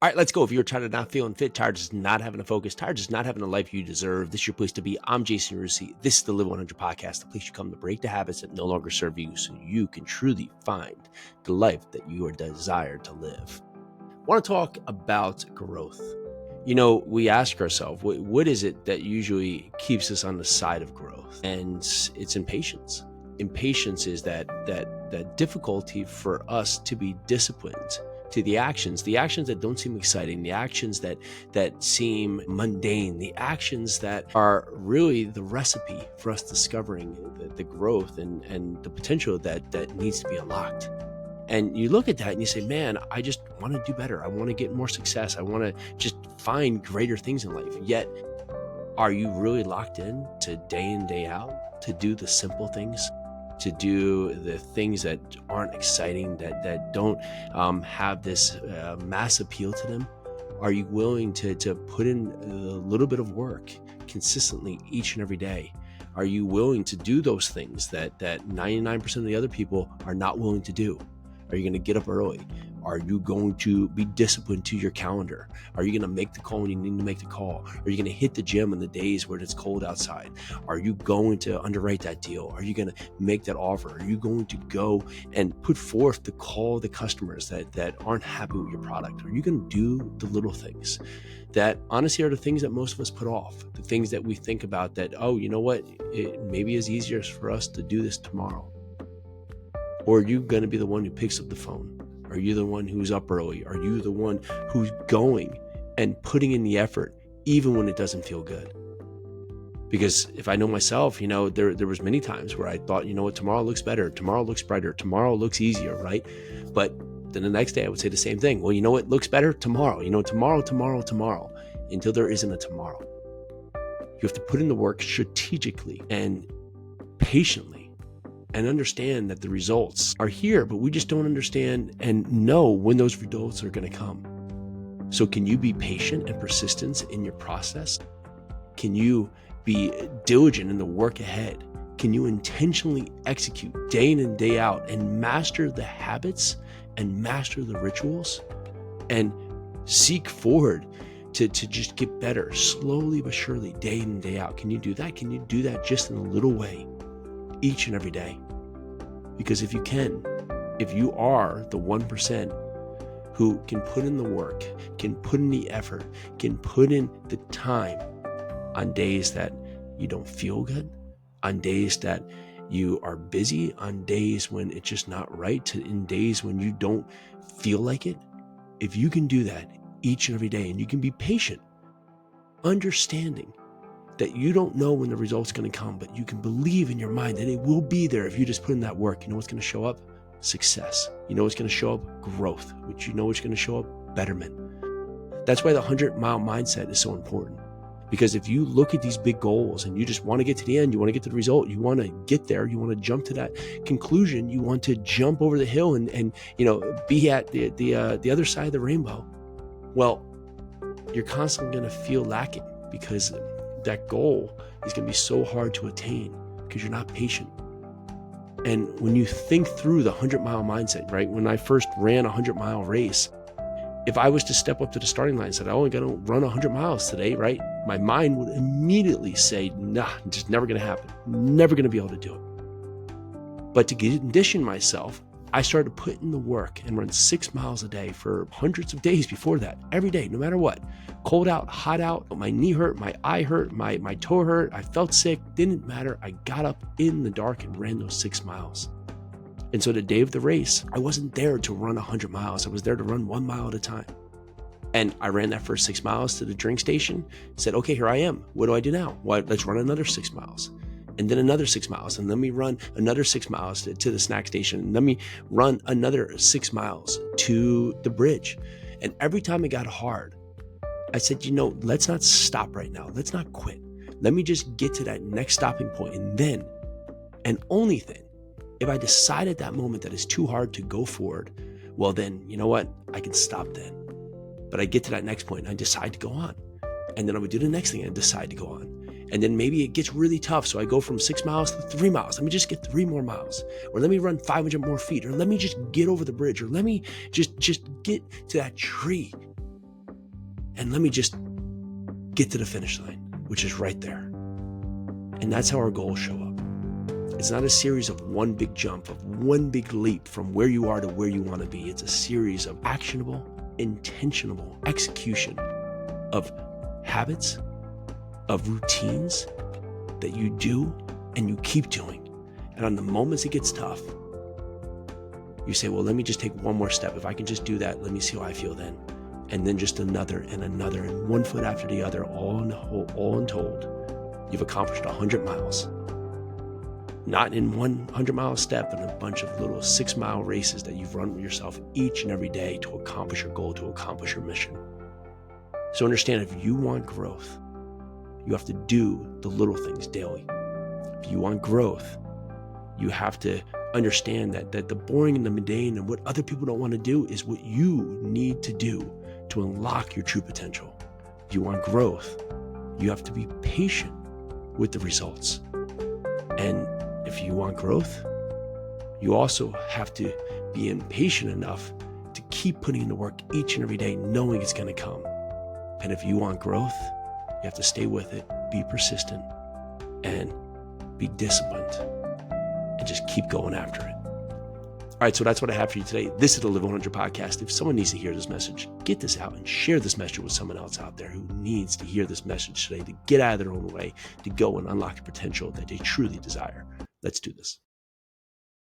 All right, let's go. If you're tired of not feeling fit, tired of just not having a focus, tired of just not having the life you deserve, this is your place to be. I'm Jason Yarusi. This is the Live 100 podcast, the place you come to break the habits that no longer serve you so you can truly find the life that you are desired to live. I want to talk about growth. You know, we ask ourselves, what is it that usually keeps us on the side of growth? And it's impatience. Impatience is that difficulty for us to be disciplined to the actions that don't seem exciting, the actions that seem mundane, the actions that are really the recipe for us discovering the growth and the potential that needs to be unlocked. And you look at that and you say, man, I just want to do better. I want to get more success. I want to just find greater things in life. Yet, are you really locked in to day in, day out, to do the simple things, to do the things that aren't exciting, that don't have this mass appeal to them? Are you willing to put in a little bit of work consistently each and every day? Are you willing to do those things that 99% of the other people are not willing to do? Are you going to get up early? Are you going to be disciplined to your calendar? Are you going to make the call when you need to make the call? Are you going to hit the gym on the days where it's cold outside? Are you going to underwrite that deal? Are you going to make that offer? Are you going to go and put forth the call the customers that aren't happy with your product? Are you going to do the little things that honestly are the things that most of us put off? The things that we think about that, oh, you know what? It maybe is easier for us to do this tomorrow. Or are you going to be the one who picks up the phone? Are you the one who's up early? Are you the one who's going and putting in the effort even when it doesn't feel good? Because if I know myself, you know, there was many times where I thought, you know what, tomorrow looks better, tomorrow looks brighter, tomorrow looks easier, right? But then the next day I would say the same thing. Well, you know what looks better? Tomorrow. You know, tomorrow, until there isn't a tomorrow. You have to put in the work strategically and patiently, and understand that the results are here, but we just don't understand and know when those results are going to come. So can you be patient and persistent in your process? Can you be diligent in the work ahead? Can you intentionally execute day in and day out and master the habits and master the rituals and seek forward to just get better slowly but surely, day in and day out? Can you do that? Can you do that just in a little way each and every day? Because if you can, if you are the 1% who can put in the work, can put in the effort, can put in the time on days that you don't feel good, on days that you are busy, on days when it's just not right, in days when you don't feel like it, if you can do that each and every day and you can be patient, understanding that you don't know when the result's going to come, but you can believe in your mind that it will be there if you just put in that work. You know what's going to show up? Success. You know what's going to show up? Growth. Which you know what's going to show up? Betterment. That's why the 100-mile mindset is so important. Because if you look at these big goals and you just want to get to the end, you want to get to the result, you want to get there, you want to jump to that conclusion, you want to jump over the hill and you know, be at the other side of the rainbow. Well, you're constantly going to feel lacking because that goal is going to be so hard to attain because you're not patient. And when you think through the 100-mile mindset, right? When I first ran a 100-mile race, if I was to step up to the starting line and said, I only got to run 100 miles today, right? My mind would immediately say, nah, it's just never going to happen. Never going to be able to do it. But to condition myself, I started to put in the work and run 6 miles a day for hundreds of days before that, every day, no matter what. Cold out, hot out, my knee hurt, my eye hurt, my toe hurt, I felt sick, didn't matter. I got up in the dark and ran those 6 miles. And so the day of the race, I wasn't there to run 100 miles. I was there to run 1 mile at a time. And I ran that first 6 miles to the drink station, said, okay, here I am. What do I do now? Well, let's run another 6 miles. And then another 6 miles, and let me run another 6 miles to the snack station, and let me run another 6 miles to the bridge. And every time it got hard, I said, you know, let's not stop right now. Let's not quit. Let me just get to that next stopping point. And then, and only then, if I decide at that moment that it's too hard to go forward, well then, you know what? I can stop then. But I get to that next point and I decide to go on. And then I would do the next thing and decide to go on. And then maybe it gets really tough. So I go from 6 miles to 3 miles. Let me just get 3 more miles. Or let me run 500 more feet. Or let me just get over the bridge. Or let me just get to that tree. and let me just get to the finish line, which is right there. And that's how our goals show up. It's not a series of one big jump, of one big leap from where you are to where you want to be. It's a series of actionable, intentional execution of habits, of routines that you do and you keep doing. And on the moments it gets tough, you say, well, let me just take one more step. If I can just do that, let me see how I feel then. And then just another and another, and one foot after the other, all untold, you've accomplished 100 miles. Not in one 100-mile step, but in a bunch of little 6-mile races that you've run with yourself each and every day to accomplish your goal, to accomplish your mission. So understand, if you want growth, you have to do the little things daily. If you want growth, you have to understand that the boring and the mundane and what other people don't want to do is what you need to do to unlock your true potential. If you want growth, you have to be patient with the results. And if you want growth, you also have to be impatient enough to keep putting in the work each and every day, knowing it's going to come. And if you want growth, you have to stay with it, be persistent, and be disciplined, and just keep going after it. All right, so that's what I have for you today. This is the Live 100 podcast. If someone needs to hear this message, get this out and share this message with someone else out there who needs to hear this message today, to get out of their own way, to go and unlock the potential that they truly desire. Let's do this.